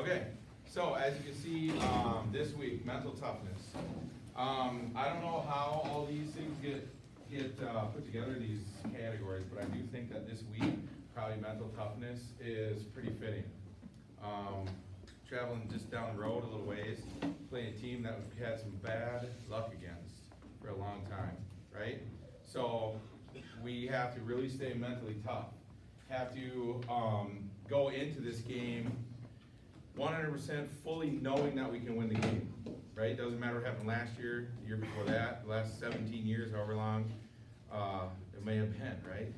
Okay, so as you can see, this week, mental toughness. I don't know how all these things get put together, these categories, but I do think that this week, probably mental toughness is pretty fitting. Traveling just down the road a little ways, playing a team that we've had some bad luck against for a long time, right? So we have to really stay mentally tough. Have to go into this game 100% fully knowing that we can win the game, right? Doesn't matter what happened last year, the year before that, the last 17 years, however long it may have been, right?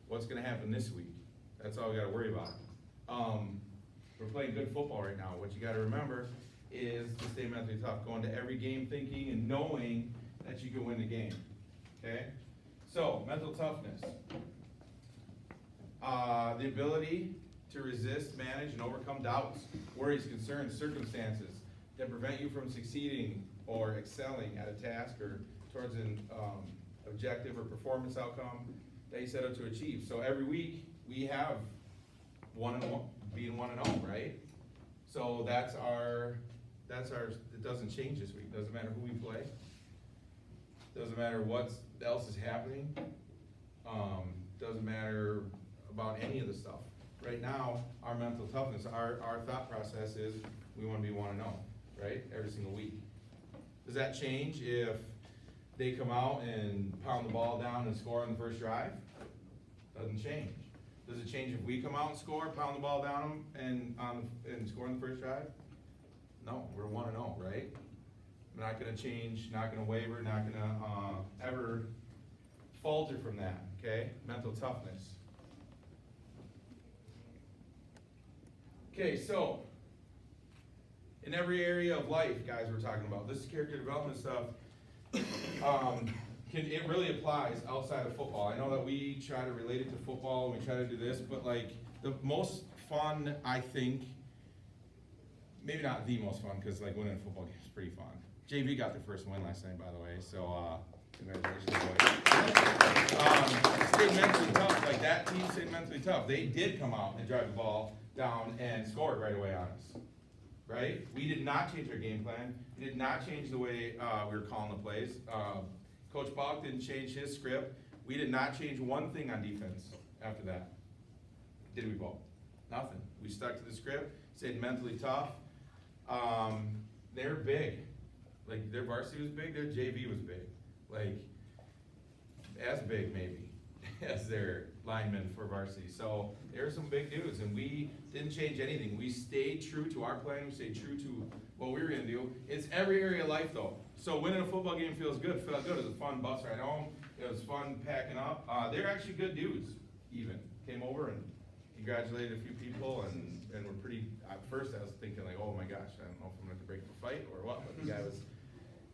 What's gonna happen this week? That's all we gotta worry about. We're playing good football right now. What you gotta remember is to stay mentally tough, going to every game thinking and knowing that you can win the game, okay? So, mental toughness. The ability to resist, manage, and overcome doubts, worries, concerns, circumstances that prevent you from succeeding or excelling at a task or towards an objective or performance outcome that you set out to achieve. So every week we have being 1-0, right? So that's our, it doesn't change this week. Doesn't matter who we play. Doesn't matter what else is happening. Doesn't matter about any of the stuff. Right now, our mental toughness, our thought process is we want to be 1-0, right? Every single week. Does that change if they come out and pound the ball down and score on the first drive? Doesn't change. Does it change if we come out and score, pound the ball down and score on the first drive? No, we're 1-0, right? We're not going to change, not going to waver, not going to ever falter from that, okay? Mental toughness. Okay, so, in every area of life, guys, we're talking about, this character development stuff, it really applies outside of football. I know that we try to relate it to football, and we try to do this, but like, the most fun, I think, maybe not the most fun, because like winning a football game is pretty fun. JV got their first win last night, by the way, so congratulations, boys. Stayed mentally tough, like that team stayed mentally tough. They did come out and drive the ball down and scored right away on us, right? We did not change our game plan. We did not change the way we were calling the plays. Coach Balk didn't change his script. We did not change one thing on defense after that. Did we, Bo? Nothing. We stuck to the script, stayed mentally tough. They're big. Like, their varsity was big, their JV was big. Like, as big maybe as their linemen for varsity. So there are some big dudes, and we didn't change anything. We stayed true to our plan. We stayed true to what we were going to do. It's every area of life, though. So winning a football game feels good. Felt good. It was a fun bus ride home. It was fun packing up. They're actually good dudes, even. Came over and congratulated a few people, and were pretty, at first I was thinking like, oh my gosh, I don't know if I'm going to break the fight or what, but the guy was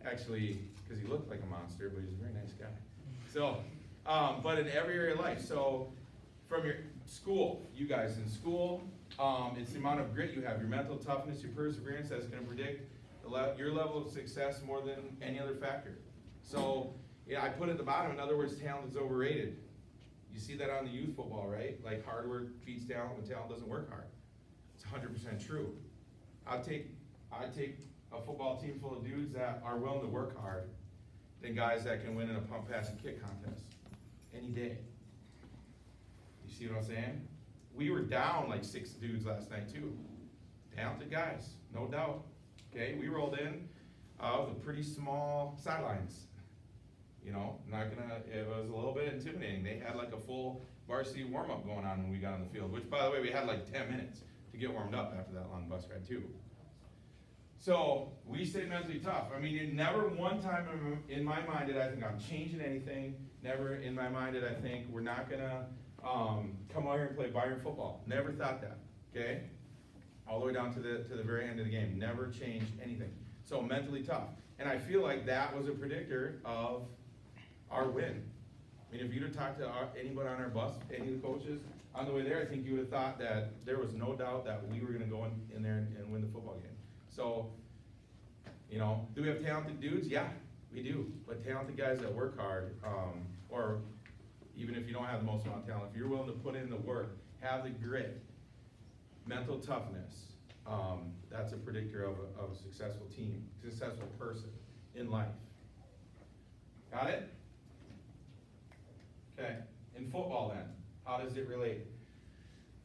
actually, because he looked like a monster, but he's a very nice guy. So, but in every area of life, so from your school, you guys in school, it's the amount of grit you have, your mental toughness, your perseverance that's going to predict your level of success more than any other factor. So, yeah, I put at the bottom, in other words, talent is overrated. You see that on the youth football, right? Like hard work beats talent when talent doesn't work hard. It's 100% true. I'd take a football team full of dudes that are willing to work hard than guys that can win in a pump, pass, and kick contest any day. You see what I'm saying? We were down like 6 dudes last night too. Talented guys, no doubt. Okay, we rolled in with a pretty small sidelines. You know, it was a little bit intimidating. They had like a full varsity warm-up going on when we got on the field, which by the way, we had like 10 minutes to get warmed up after that long bus ride too. So we stayed mentally tough. I mean, never one time in my mind did I think I'm changing anything. Never in my mind did I think we're not gonna come out here and play Byron football. Never thought that, okay? All the way down to the very end of the game. Never changed anything. So mentally tough. And I feel like that was a predictor of our win. I mean, if you'd have talked to anybody on our bus, any of the coaches, on the way there, I think you would have thought that there was no doubt that we were gonna go in there and win the football game. So, you know, do we have talented dudes? Yeah, we do. But talented guys that work hard, or even if you don't have the most amount of talent, if you're willing to put in the work, have the grit, mental toughness, That's a predictor of a successful team, successful person in life. Got it? Okay, in football then, how does it relate?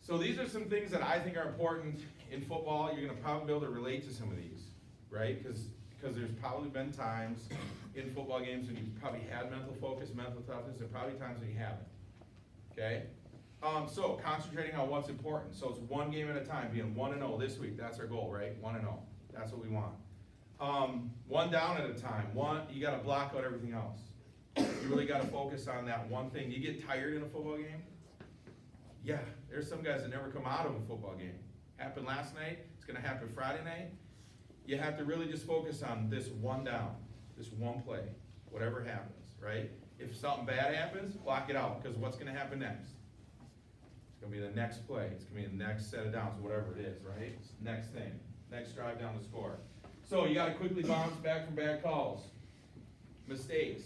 So these are some things that I think are important in football. You're gonna probably be able to relate to some of these, right? Because there's probably been times in football games when you've probably had mental focus, mental toughness, and probably times when you haven't, okay? So concentrating on what's important. So it's one game at a time, being 1-0 this week. That's our goal, right? 1-0. That's what we want. One down at a time. You got to block out everything else. You really got to focus on that one thing. You get tired in a football game? Yeah, there's some guys that never come out of a football game. Happened last night. It's going to happen Friday night. You have to really just focus on this one down, this one play, whatever happens, right? If something bad happens, block it out, because what's going to happen next? It's gonna be the next play, it's gonna be the next set of downs, whatever it is, right? It's the next thing, next drive down the score. So you gotta quickly bounce back from bad calls, mistakes,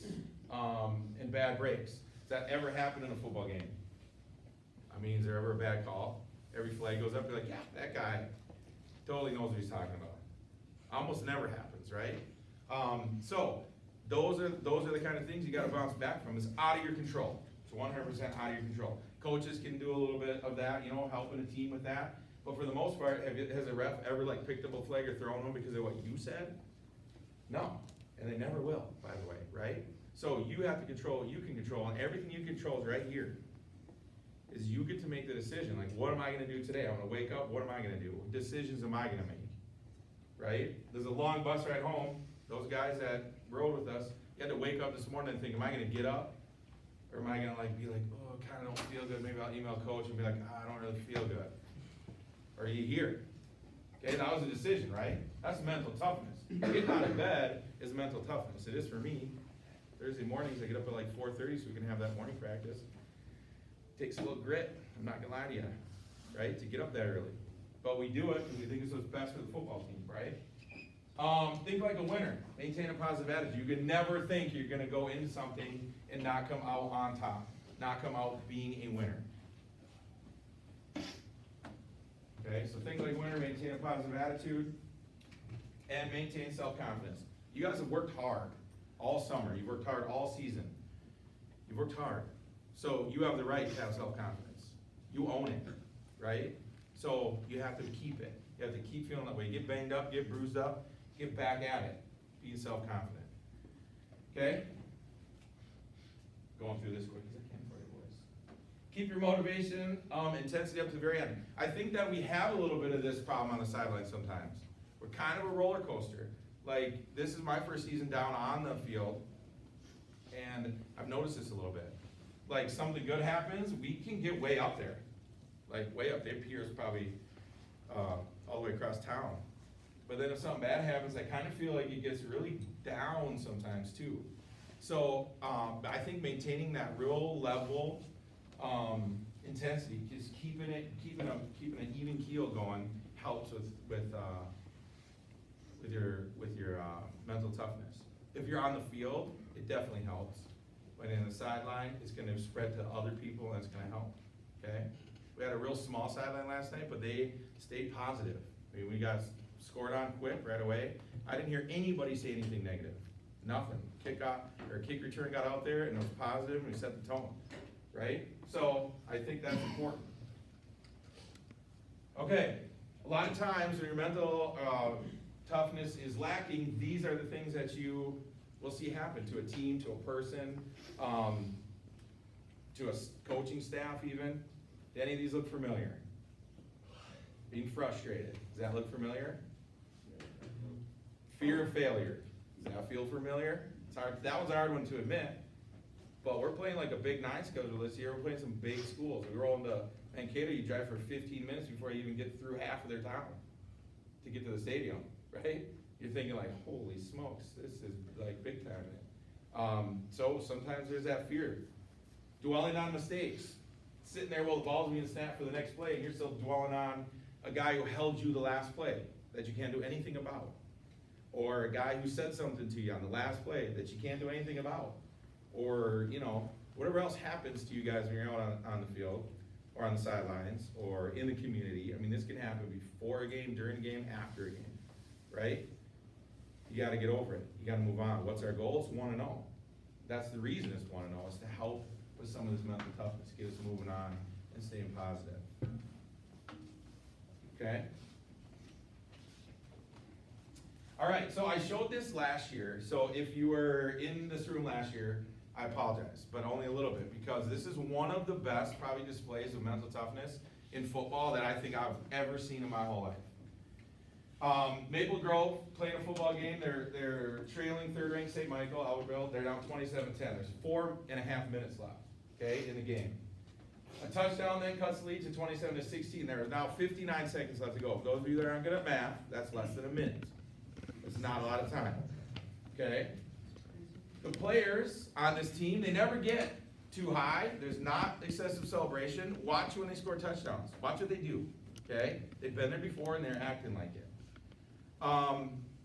and bad breaks. Does that ever happen in a football game? I mean, is there ever a bad call? Every flag goes up, you're like, yeah, that guy totally knows what he's talking about. Almost never happens, right? So those are the kind of things you gotta bounce back from. It's out of your control. It's 100% out of your control. Coaches can do a little bit of that, helping a team with that. But for the most part, has a ref ever picked up a flag or thrown them because of what you said? No, and they never will, by the way, right? So you have to control what you can control, and everything you control is right here. Is you get to make the decision, what am I gonna do today? I'm gonna wake up, what am I gonna do? What decisions am I gonna make, right? There's a long bus ride home. Those guys that rode with us, you had to wake up this morning and think, am I gonna get up? Or am I gonna be like, oh, I kinda don't feel good, maybe I'll email coach and be like, I don't really feel good. Or you hear, okay, that was a decision, right? That's mental toughness. Getting out of bed is mental toughness. It is for me. Thursday mornings, I get up at 4:30 so we can have that morning practice. Takes a little grit, I'm not gonna lie to you, right, to get up that early. But we do it because we think it's what's best for the football team, right? Think like a winner. Maintain a positive attitude. You can never think you're gonna go into something and not come out on top, not come out being a winner. Okay, so think like a winner, maintain a positive attitude, and maintain self-confidence. You guys have worked hard all summer. You've worked hard all season. You've worked hard. So you have the right to have self-confidence. You own it, right? So you have to keep it. You have to keep feeling that way. Get banged up, get bruised up, get back at it. Being self-confident. Okay? Going through this quick as I can for you boys. Keep your motivation, intensity up to the very end. I think that we have a little bit of this problem on the sideline sometimes. We're kind of a roller coaster. This is my first season down on the field, and I've noticed this a little bit. Something good happens, we can get way up there. Way up there, Pierce probably all the way across town. But then if something bad happens, I kind of feel like it gets really down sometimes too. So I think maintaining that real level intensity, just keeping an even keel going helps with your mental toughness. If you're on the field, it definitely helps. But in the sideline, it's going to spread to other people, and it's going to help. Okay. We had a real small sideline last night, but they stayed positive. I mean, we got scored on quick right away. I didn't hear anybody say anything negative. Nothing. Kick return got out there, and it was positive, and we set the tone. Right? So I think that's important. Okay. A lot of times when your mental toughness is lacking, these are the things that you will see happen to a team, to a person, to a coaching staff even. Do any of these look familiar? Being frustrated. Does that look familiar? Fear of failure. Does that feel familiar? It's hard. That was a hard one to admit. But we're playing a Big 9 schedule this year. We're playing some big schools. We roll into Mankato, you drive for 15 minutes before you even get through half of their town to get to the stadium, right? You're thinking holy smokes, this is big time. So sometimes there's that fear. Dwelling on mistakes. Sitting there while the ball's being snapped for the next play, and you're still dwelling on a guy who held you the last play that you can't do anything about. Or a guy who said something to you on the last play that you can't do anything about. Or, whatever else happens to you guys when you're out on the field, or on the sidelines, or in the community. I mean, this can happen before a game, during a game, after a game, right? You gotta get over it, you gotta move on. What's our goal? It's 1-0. That's the reason it's 1-0, is to help with some of this mental toughness, get us moving on and staying positive. Okay? All right, so I showed this last year, so if you were in this room last year, I apologize, but only a little bit, because this is one of the best, probably, displays of mental toughness in football that I think I've ever seen in my whole life. Maple Grove playing a football game, they're trailing third-ranked St. Michael, Albertville, they're down 27-10. There's 4.5 minutes left, okay, in the game. A touchdown then cuts the lead to 27-16. There are now 59 seconds left to go. For those of you that aren't good at math, that's less than a minute. It's not a lot of time, okay? The players on this team, they never get too high. There's not excessive celebration. Watch when they score touchdowns. Watch what they do, okay? They've been there before and they're acting like it.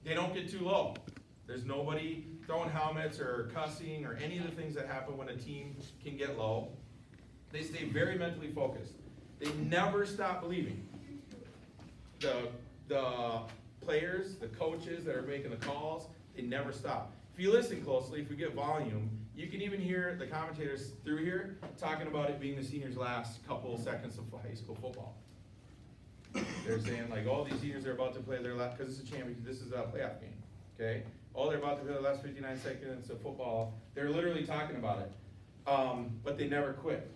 They don't get too low. There's nobody throwing helmets or cussing or any of the things that happen when a team can get low. They stay very mentally focused. They never stop believing. The players, the coaches that are making the calls, they never stop. If you listen closely, if we get volume, you can even hear the commentators through here talking about it being the seniors' last couple of seconds of high school football. They're saying like, oh, these seniors are about to play their last, because it's a championship, this is a playoff game, okay? Oh, they're about to play the last 59 seconds of football. They're literally talking about it, but they never quit.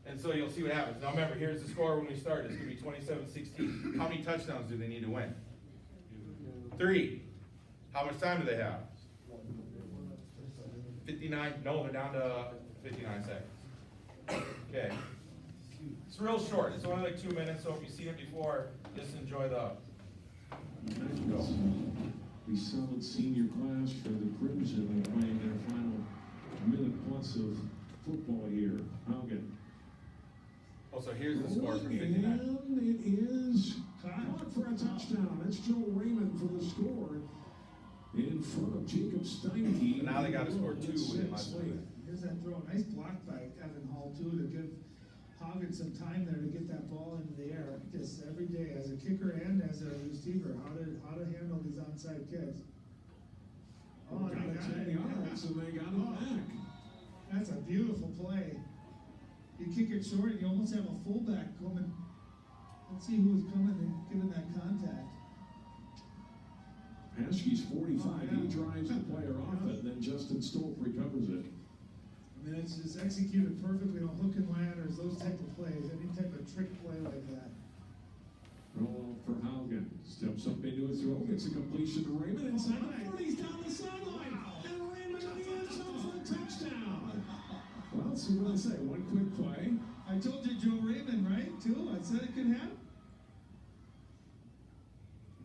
And so you'll see what happens. Now remember, here's the score when we start. It's going to be 27-16. How many touchdowns do they need to win? 3. How much time do they have? 59, no, they're down to 59 seconds. Okay. It's real short, it's only like 2 minutes, so if you see it before, just enjoy the. Go. The solid senior class for the Crimson playing their final minute plus of football here. Haugen. Oh, so here's the score from 59. And it is caught for a touchdown. It's Joe Raymond for the score. In front of Jacob Steinke. So now they got to score 2 in less than that. Here's that throw, nice block by Evan Hall too, to give Haugen some time there to get that ball into the air. Just every day, as a kicker and as a receiver, how to handle these onside kicks. Oh, Got it 10 yards, and they got it back. That's a beautiful play. You kick it short, you almost have a fullback coming. Let's see who's coming and giving that contact. Paschke's 45, he drives the player off it, and then Justin Stolp recovers it. I mean, it's just executed perfectly on hook and ladders, those type of plays, any type of trick play like that. Roll for Haugen, steps up into his throw, gets a completion to Raymond inside the 40, he's down the sideline, and Raymond in the end zone for a touchdown. Well, let's see what I say, one quick play. I told you Joe Raymond, right, too? I said it could happen.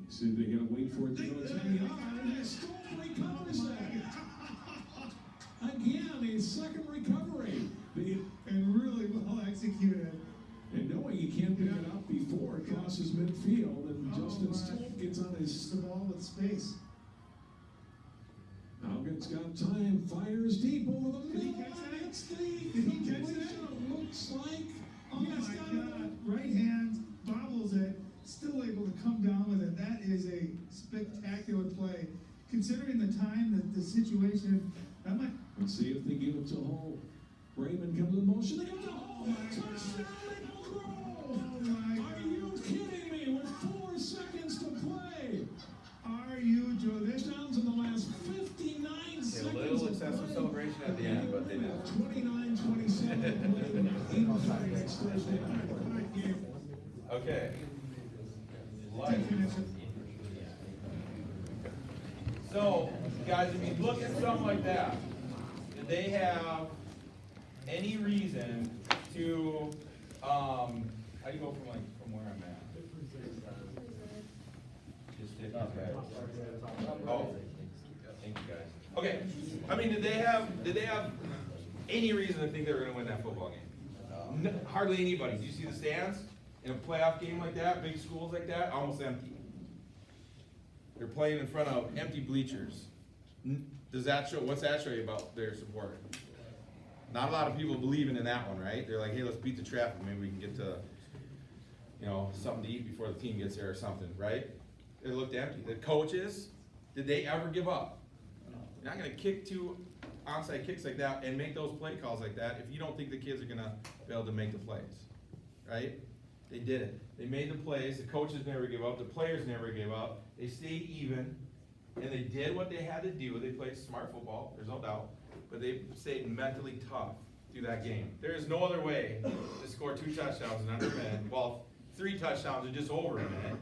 See, they gotta wait for it to go 10 yards, and Stolp recovers that. Again, a second recovery. And really well executed. And knowing he can't pick it up before it crosses midfield, and Justin Stolp gets on his the ball with space. Haugen's got time, fires deep over the Did he middle. catch that? It's the Did he catch that? completion. It looks like. Oh my God! Right hand bobbles it, still able to come down with it. That is a spectacular play, considering the time that the situation. That might. Let's see if they give it to Hall. Raymond comes in motion. They go to Hall. Touchdown, Maple Grove. Are you kidding me? With 4 seconds to play. Are you, Joe? This Down to the last 59 seconds. A little excessive celebration at the end, but they did. 29-27. Next Thursday night. Okay. So, guys, if you look at something like that, did they have any reason to, how do you go from where I'm at? Just hit these guys. Oh, thank you guys. Okay, I mean, did they have any reason to think they were gonna win that football game? Hardly anybody. Do you see the stands? In a playoff game like that, big schools like that, almost empty. They're playing in front of empty bleachers. Does that show, what's that show you about their support? Not a lot of people believing in that one, right? They're like, hey, let's beat the traffic, maybe we can get to, you know, something to eat before the team gets there or something, right? It looked empty. The coaches, did they ever give up? You're not gonna kick 2 onside kicks like that and make those play calls like that if you don't think the kids are gonna be able to make the plays, right? They did it. They made the plays, the coaches never gave up, the players never gave up, they stayed even, and they did what they had to do. They played smart football, there's no doubt, but they stayed mentally tough through that game. There is no other way to score 2 touchdowns in under a minute, well, 3 touchdowns in just over a minute,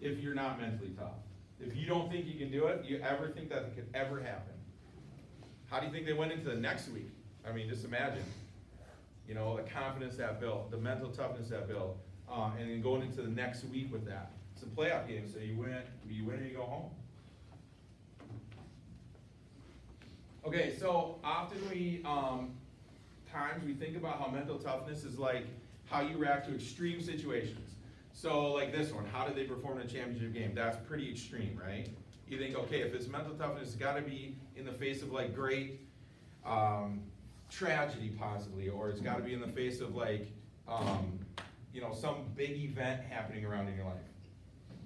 if you're not mentally tough. If you don't think you can do it, you ever think that it could ever happen? How do you think they went into the next week? I mean, just imagine, you know, the confidence that built, the mental toughness that built, and then going into the next week with that. It's a playoff game, so you win or you go home. Okay, so often times we think about how mental toughness is like how you react to extreme situations. So like this one, how did they perform in a championship game? That's pretty extreme, right? You think, okay, if it's mental toughness, it's gotta be in the face of like great tragedy possibly, or it's gotta be in the face of like, you know, some big event happening around in your life.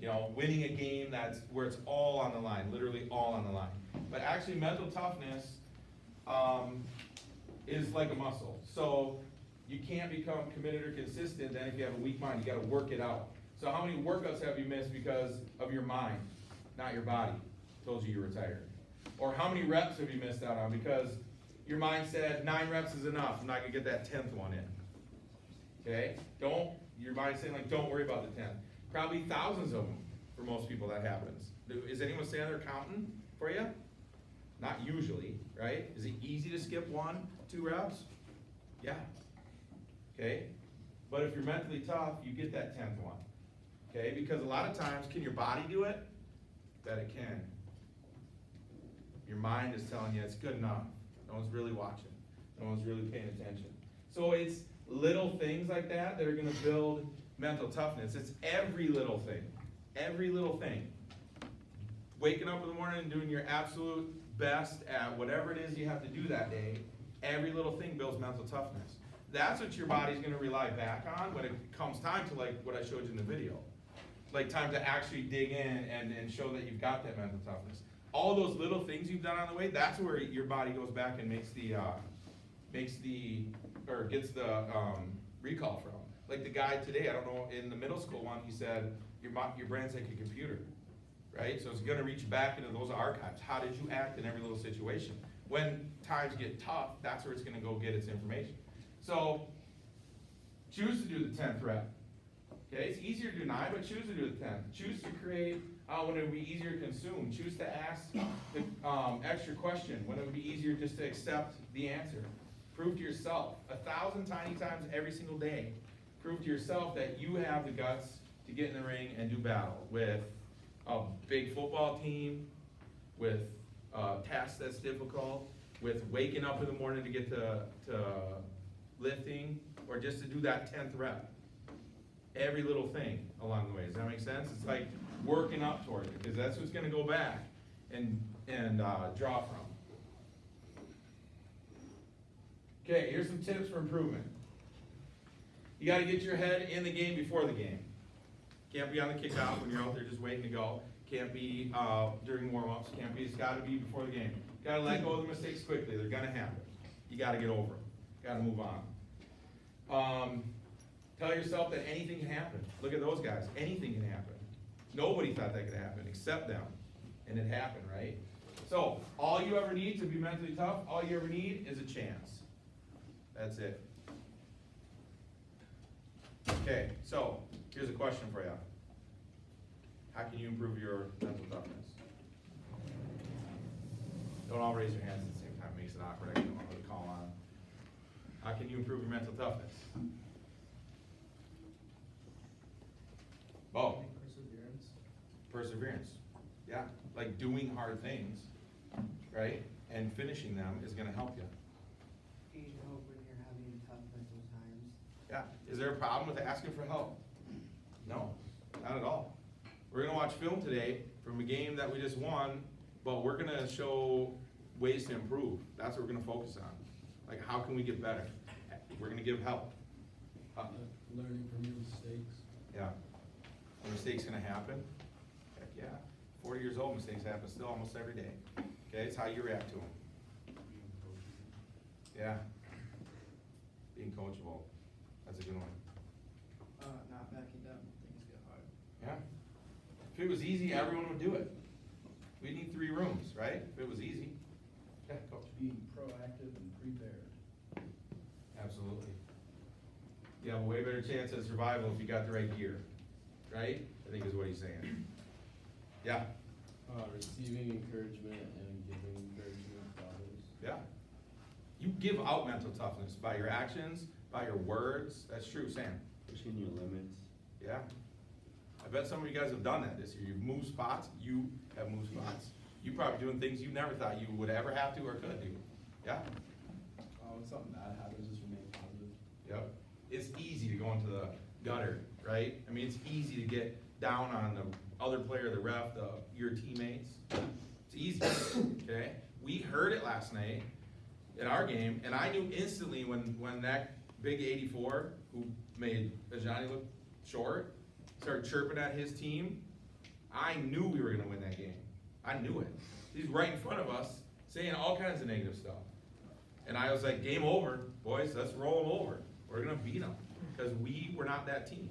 You know, winning a game that's where it's all on the line, literally all on the line. But actually mental toughness is like a muscle. So you can't become committed or consistent then if you have a weak mind. You gotta work it out. So how many workouts have you missed because of your mind, not your body told you you're retired? Or how many reps have you missed out on because your mind said 9 reps is enough, I'm not gonna get that 10th one in. Okay? Your mind's saying like, don't worry about the 10th. Probably thousands of them for most people that happens. Is anyone standing there counting for you? Not usually, right? Is it easy to skip 1, 2 reps? Yeah. Okay? But if you're mentally tough, you get that 10th one. Okay? Because a lot of times, can your body do it? That it can. Your mind is telling you it's good enough. No one's really watching. No one's really paying attention. So it's little things like that that are gonna build mental toughness. It's every little thing. Every little thing. Waking up in the morning and doing your absolute best at whatever it is you have to do that day, every little thing builds mental toughness. That's what your body's gonna rely back on when it comes time to like what I showed you in the video. Like time to actually dig in and show that you've got that mental toughness. All those little things you've done on the way, that's where your body goes back and gets the recall from. Like the guy today, I don't know, in the middle school one, he said, your brain's like a computer, right? So it's gonna reach back into those archives. How did you act in every little situation? When times get tough, that's where it's gonna go get its information. So, choose to do the 10th rep. Okay, it's easier to do 9, but choose to do the 10th. Choose to create when it would be easier to consume. Choose to ask the extra question when it would be easier just to accept the answer. Prove to yourself 1,000 tiny times every single day. Prove to yourself that you have the guts to get in the ring and do battle with a big football team, with a task that's difficult, with waking up in the morning to get to lifting, or just to do that 10th rep. Every little thing along the way. Does that make sense? It's like working up toward it, because that's what's gonna go back and draw from. Okay, here's some tips for improvement. You gotta get your head in the game before the game. Can't be on the kickoff when you're out there just waiting to go. Can't be during warm-ups. Can't be, it's gotta be before the game. Gotta let go of the mistakes quickly. They're gonna happen. You gotta get over them. Gotta move on. Tell yourself that anything can happen. Look at those guys. Anything can happen. Nobody thought that could happen except them. And it happened, right? So, all you ever need to be mentally tough, all you ever need is a chance. That's it. Okay, so, here's a question for you. How can you improve your mental toughness? Don't all raise your hands at the same time. It makes it awkward. I don't know who to call on. How can you improve your mental toughness? Oh. Perseverance. Yeah, like doing hard things, right? And finishing them is gonna help you. Do you help when you're having tough mental times? Yeah, is there a problem with asking for help? No, not at all. We're gonna watch film today from a game that we just won, but we're gonna show ways to improve. That's what we're gonna focus on. Like, how can we get better? We're gonna give help. Learning from your mistakes. Yeah. A mistake's gonna happen? Heck, yeah. 40 years old, mistakes happen still almost every day. Okay, it's how you react to them. Yeah. Being coachable, that's a good one. Not backing down when things get hard. Yeah. If it was easy, everyone would do it. We need 3 rooms, right? If it was easy. Yeah, coach. Being proactive and prepared. Absolutely. You have a way better chance of survival if you got the right gear, right? I think is what he's saying. Yeah, Receiving encouragement and giving encouragement to others. yeah. You give out mental toughness by your actions, by your words. That's true, Sam. Pushing your limits. Yeah. I bet some of you guys have done that this year. You've moved spots. You have moved spots. You probably doing things you never thought you would ever have to or could do. Yeah. When something bad happens, just remain positive. Yep. It's easy to go into the gutter, right? I mean, it's easy to get down on the other player, the ref, your teammates. It's easy, okay? We heard it last night in our game, and I knew instantly when that big 84, who made Ajani look short, started chirping at his team, I knew we were gonna win that game. I knew it. He's right in front of us, saying all kinds of negative stuff. And I was like, game over, boys, let's roll them over. We're gonna beat them, because we were not that team.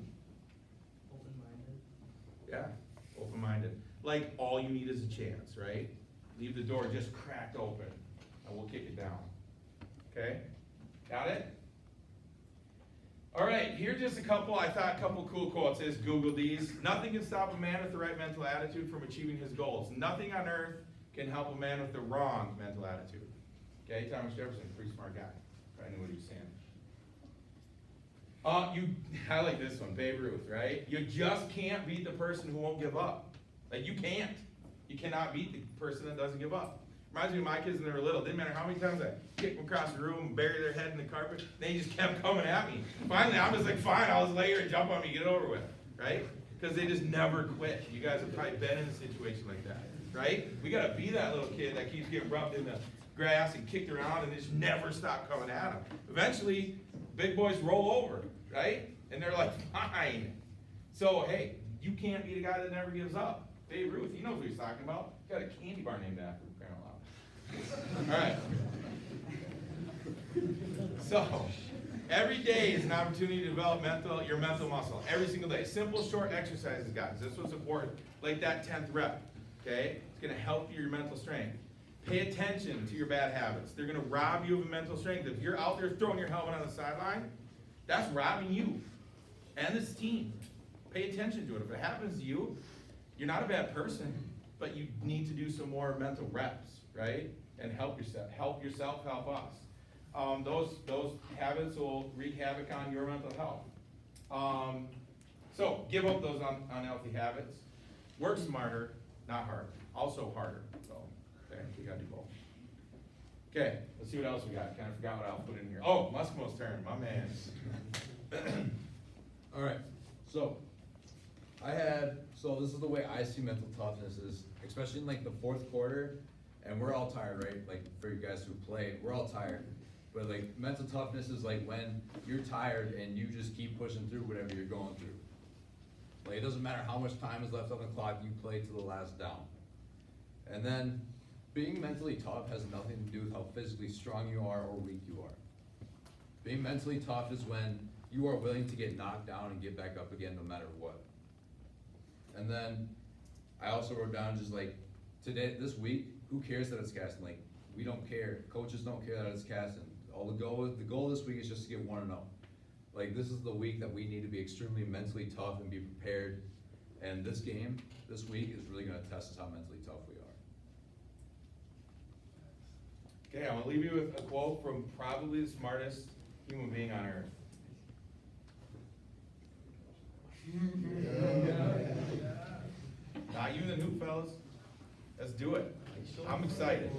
Open-minded. Yeah, open-minded. Like, all you need is a chance, right? Leave the door just cracked open, and we'll kick it down. Okay? Got it? All right, here's just a couple cool quotes. Just Google these. Nothing can stop a man with the right mental attitude from achieving his goals. Nothing on earth can help a man with the wrong mental attitude. Okay, Thomas Jefferson, pretty smart guy. I knew what he was saying. I like this one, Babe Ruth, right? You just can't beat the person who won't give up. Like, you can't. You cannot beat the person that doesn't give up. Reminds me of my kids when they were little. Didn't matter how many times I kicked them across the room and bury their head in the carpet, they just kept coming at me. Finally, I'm just like, fine, I'll just lay here and jump on me, get it over with, right? Because they just never quit. You guys have probably been in a situation like that, right? We gotta be that little kid that keeps getting rubbed in the grass and kicked around and just never stop coming at them. Eventually, big boys roll over, right? And they're like, fine. So, hey, you can't be the guy that never gives up. Babe Ruth, he knows what he's talking about. Got a candy bar named after him, apparently. All right. So, every day is an opportunity to develop your mental muscle. Every single day. Simple, short exercises, guys. This was important. Like that 10th rep, okay? It's gonna help your mental strength. Pay attention to your bad habits. They're gonna rob you of mental strength. If you're out there throwing your helmet on the sideline, that's robbing you and this team. Pay attention to it. If it happens to you, you're not a bad person, but you need to do some more mental reps, right? And help yourself, help us. Those habits will wreak havoc on your mental health. So give up those unhealthy habits. Work smarter, not harder. Also harder. So, okay, we gotta do both. Okay, let's see what else we got. Kind of forgot what I'll put in here. Oh, Muskimo's turn, my man. All right, so this is the way I see mental toughness is, especially in like the fourth quarter, and we're all tired, right? Like for you guys who play, we're all tired. But like mental toughness is like when you're tired and you just keep pushing through whatever you're going through. Like it doesn't matter how much time is left on the clock, you play to the last down. And then being mentally tough has nothing to do with how physically strong you are or weak you are. Being mentally tough is when you are willing to get knocked down and get back up again no matter what. And then I also wrote down just like today, this week, who cares that it's casting? Like we don't care. Coaches don't care that it's casting. The goal this week is just to get 1-0. Like this is the week that we need to be extremely mentally tough and be prepared. And this game, this week, is really gonna test us how mentally tough we are. Okay, I'm gonna leave you with a quote from probably the smartest human being on earth. Not you and the new fellas. Let's do it. I'm excited.